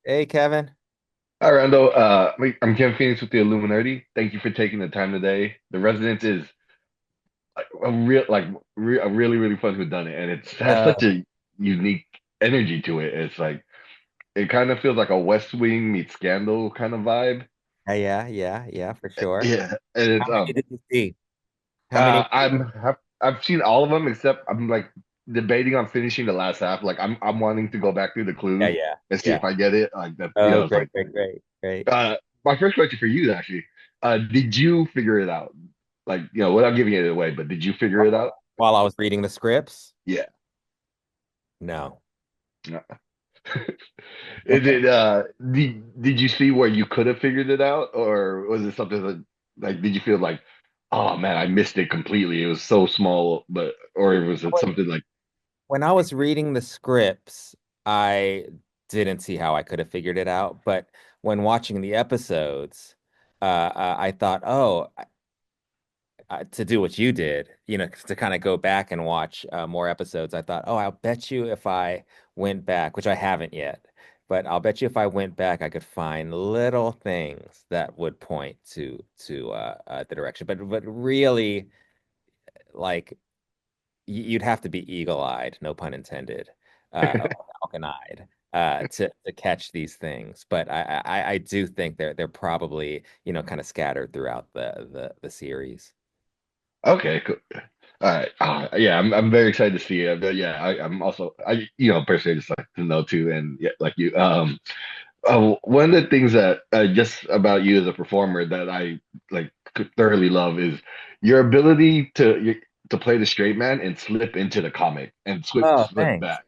Hey, Kevin. Hi, Randall. I'm Ken Phoenix with the Illuminerdi. Thank you for taking the time today. The Residence is a real, a really, really fun whodunit, and it has Uh, such a unique energy to it. It's like it kind of feels like a West Wing meets Scandal kind of vibe. yeah, for sure. Yeah, and How it's many did you see? How many? I've seen all of them except I'm like debating on finishing the last half. Like I'm wanting to go back through the Yeah, clues yeah, and see yeah. if I get it. Like that, Oh, it's like great. Uh, my first question for you, actually, did you figure it out? Like, without giving it away, but did you figure it out? While I was reading the scripts? Yeah. No. No. Is it, did you see where you could have figured it out, or was it something that, like, did you feel like, oh man, I missed it completely? It was so small, or was it something like, When I was reading the scripts, I didn't see how I could have figured it out. But when watching the episodes, I thought, to do what you did, to kind of go back and watch more episodes, I thought, oh, I'll bet you if I went back, which I haven't yet, but I'll bet you if I went back, I could find little things that would point to the direction. But really, like you'd have to be eagle-eyed, no pun intended, or falcon-eyed, to catch these things. But I do think they're probably kind of scattered throughout the series. okay, cool. All right. Yeah, I'm very excited to see it. But yeah, I'm also, personally just like to know too. And yeah, like you, one of the things that just about you as a performer that I like could thoroughly love is your ability to play the straight man and slip into the comic and Oh, slip thanks. back.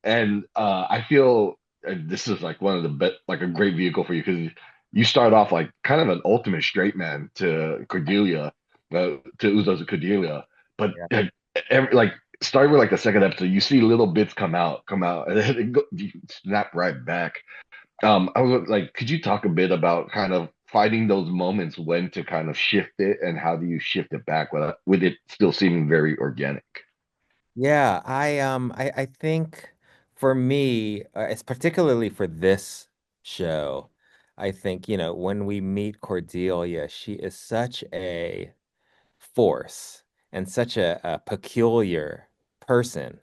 And I feel this is like one of the best, like a great vehicle for you because you start off like kind of an ultimate straight man to Cordelia, to Uzo's Cordelia, but Yeah. like starting with like the second episode, you see little bits come out, and then you snap right back. I was like, could you talk a bit about kind of finding those moments when to kind of shift it and how do you shift it back with it still seeming very organic? Yeah, I think for me, it's particularly for this show, I think, when we meet Cordelia, she is such a force and such a peculiar person.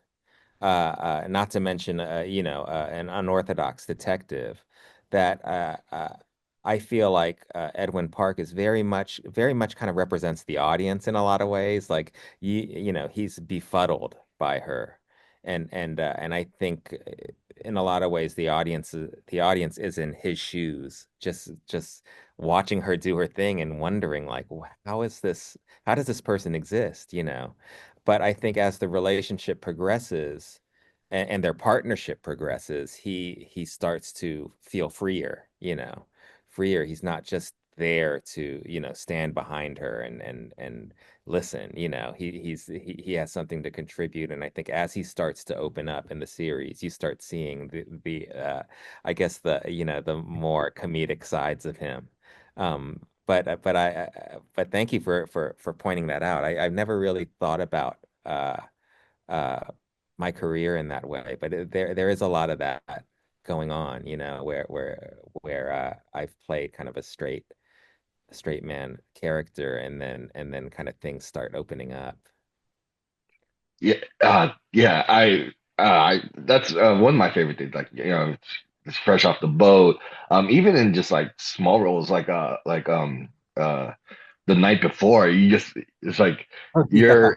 Not to mention, an unorthodox detective that I feel like Edwin Park is very much kind of represents the audience in a lot of ways. Like he's befuddled by her, and I think in a lot of ways the audience is in his shoes, just watching her do her thing and wondering like, how is this? How does this person exist? But I think as the relationship progresses and their partnership progresses, he starts to feel freer. He's not just there to, stand behind her and listen. He has something to contribute. And I think as he starts to open up in the series, you start seeing the I guess the more comedic sides of him. But thank you for pointing that out. I've never really thought about uh, my career in that way, but there is a lot of that going on, where I've played kind of a straight man character, and then kind of things start opening up. Yeah, yeah, that's one of my favorite things. Like, it's fresh off the boat. Even in just like small roles, uh, the night before, it's like Oh, yeah.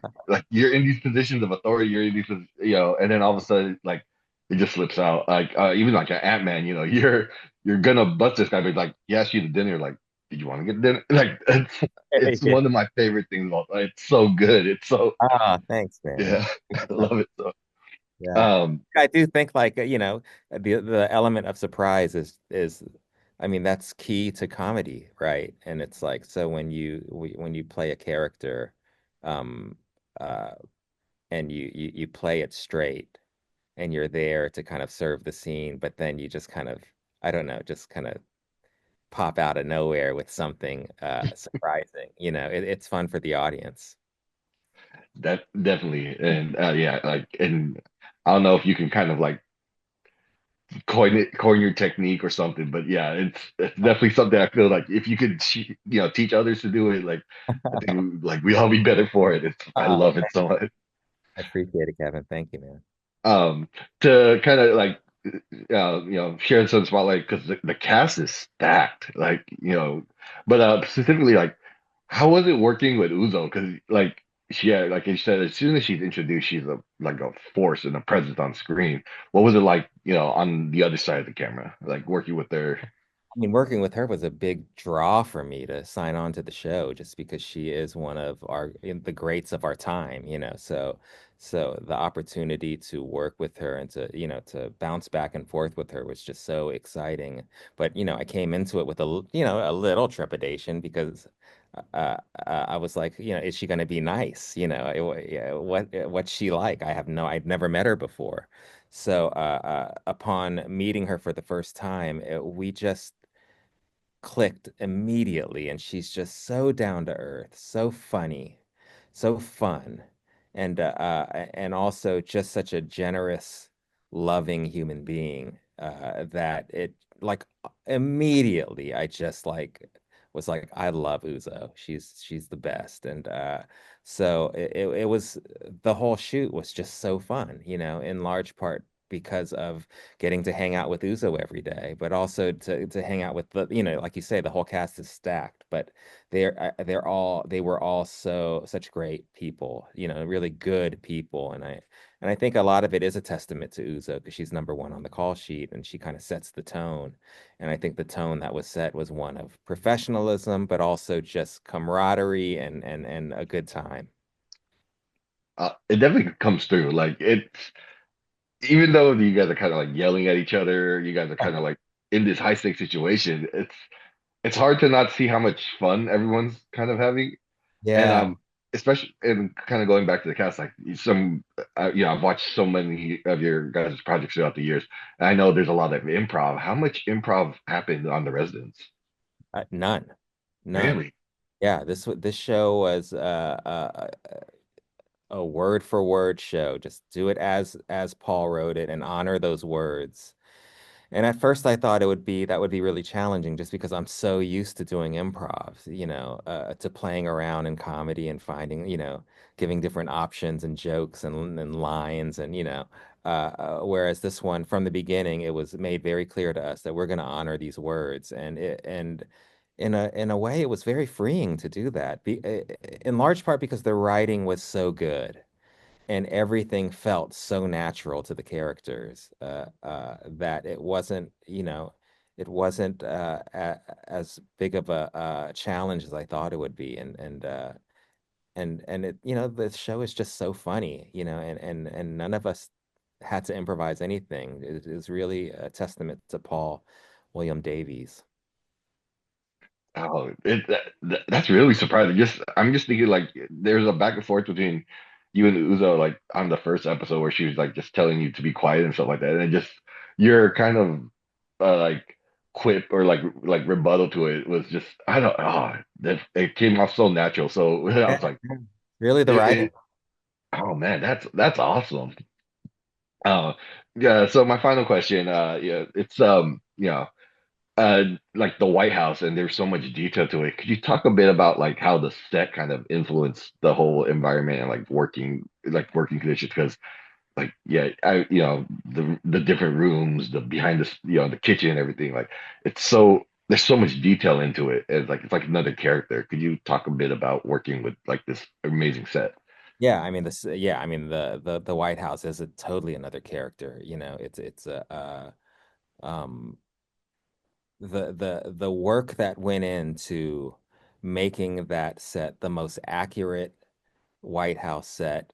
you're in these positions of authority. You're in these, and then all of a sudden, like it just slips out. Like even like an Ant-Man, you're gonna bust this guy, but like he asks you to dinner, like, did you want to get dinner? Like it's Yeah. one of my favorite things about. It's so good. It's so Ah, thanks, man. yeah, I love it so. Yeah. Um, I do think like, the element of surprise is I mean that's key to comedy, right? And it's like so when you play a character um uh and you play it straight and you're there to kind of serve the scene, but then you just kind of I don't know, just kind of pop out of nowhere with something surprising. It's fun for the audience. that definitely, and yeah, like, and I don't know if you can kind of like coin your technique or something. But yeah, it's definitely something I feel like if you could teach others to do it, like I think like we all be better for it. I Oh, love it so much. I appreciate it, Kevin. Thank you, man. Um, to kind of like share some spotlight because the cast is stacked, like but specifically like how was it working with Uzo? Because like yeah, like you said, as soon as she's introduced, she's a force and a presence on screen. What was it like, on the other side of the camera, like working with her? I mean, working with her was a big draw for me to sign on to the show, just because she is one of the greats of our time, you know. So the opportunity to work with her and to bounce back and forth with her was just so exciting. But I came into it with a little trepidation because I was like, is she going to be nice? Yeah, what's she like? I've never met her before. So upon meeting her for the first time, we just clicked immediately, and she's just so down to earth, so funny, so fun, and also just such a generous, loving human being, that it like immediately I just like was like, I love Uzo. She's the best. And so it was, the whole shoot was just so fun, in large part because of getting to hang out with Uzo every day, but also to hang out with like you say, the whole cast is stacked, but they were all such great people, really good people, and I think a lot of it is a testament to Uzo because she's number one on the call sheet and she kind of sets the tone, and I think the tone that was set was one of professionalism, but also just camaraderie and a good time. It definitely comes through. Like it's even though you guys are kind of like yelling at each other, you guys are kind of like in this high stakes situation. It's hard to not see how much fun everyone's kind of having. And Yeah. especially and kind of going back to the cast, like I've watched so many of your guys' projects throughout the years, and I know there's a lot of improv. How much improv happened on The Residents? None, none. Really? Yeah, this show was a word for word show. Just do it as Paul wrote it and honor those words. And at first I thought that would be really challenging just because I'm so used to doing improv, to playing around in comedy and finding, giving different options and jokes and lines and, whereas this one from the beginning, it was made very clear to us that we're going to honor these words, and in a way it was very freeing to do that. In large part because the writing was so good and everything felt so natural to the characters, that it wasn't as big of a challenge as I thought it would be, and the show is just so funny, and none of us had to improvise anything. It is really a testament to Paul William Davies. Oh, that's really surprising. I'm just thinking like there's a back and forth between you and Uzo like on the first episode where she was like just telling you to be quiet and stuff like that, and it just your kind of like quip or like rebuttal to it was just I don't that it came off so natural. So I was like, Really, the writing. it, oh man, that's awesome. Yeah. So my final question, yeah, it's like the White House, and there's so much detail to it. Could you talk a bit about like how the set kind of influenced the whole environment and like working conditions? Because like yeah, the different rooms, the behind the kitchen and everything. Like there's so much detail into it. It's like another character. Could you talk a bit about working with like this amazing set? Yeah, I mean the White House is a totally another character. It's a um the work that went into making that set the most accurate White House set,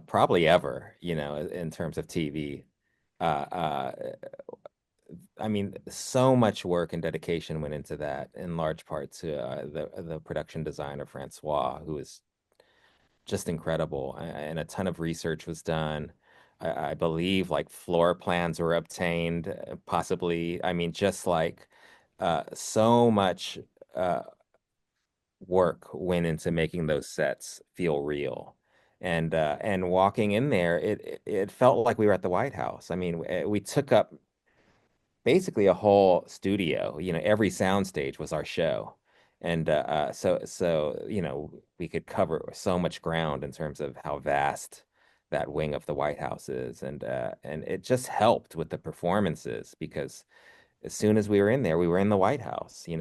probably ever, in terms of TV. Uh, uh, I mean, so much work and dedication went into that, in large part to the production designer Francois, who is just incredible. And a ton of research was done. I believe like floor plans were obtained, possibly. I mean, just like so much uh, work went into making those sets feel real. And walking in there, it felt like we were at the White House. I mean, we took up basically a whole studio. Every soundstage was our show. And we could cover so much ground in terms of how vast that wing of the White House is. And it just helped with the performances because as soon as we were in there, we were in the White House, and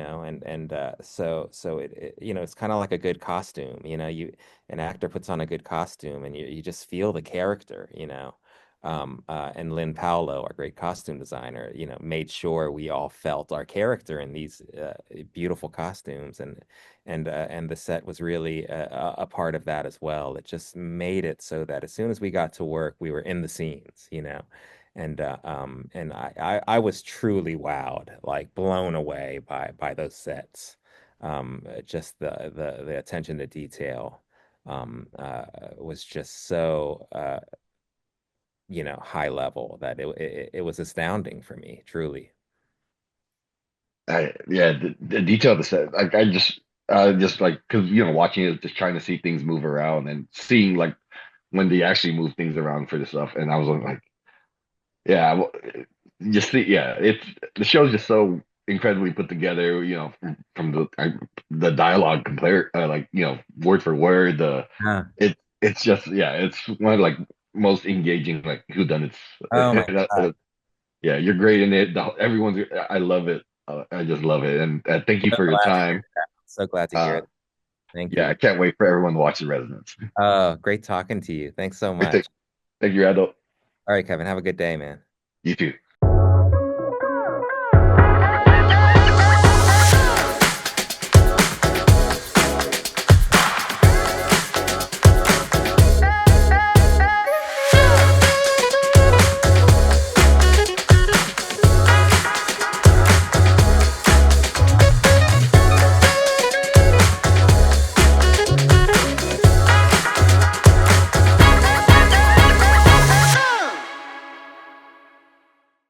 it's kind of like a good costume, an actor puts on a good costume, and you just feel the character. And Lynn Paolo, our great costume designer, made sure we all felt our character in these beautiful costumes, and the set was really a part of that as well. It just made it so that as soon as we got to work, we were in the scenes. And I was truly wowed, like blown away by those sets. Just the attention to detail was just so high level that it was astounding for me, truly. Yeah, the detail of the set, like I just like because watching it, just trying to see things move around and seeing like when they actually move things around for the stuff, and I was like, yeah, well, just see, yeah, it's the show's just so incredibly put together, from the dialogue compare, like word for word, Ah, it's just yeah, it's one of like most engaging like whodunits. oh my God. Yeah, you're great in it. Everyone's, I love it. I just love it. And thank you So for your glad to hear time. that. So glad to hear Uh, it. Thank yeah, I you. can't wait for everyone to watch The Resonance. Oh, great talking to you. Thanks so Thank much. thank you, Randall. All right, Kevin, have a good day, man. You too.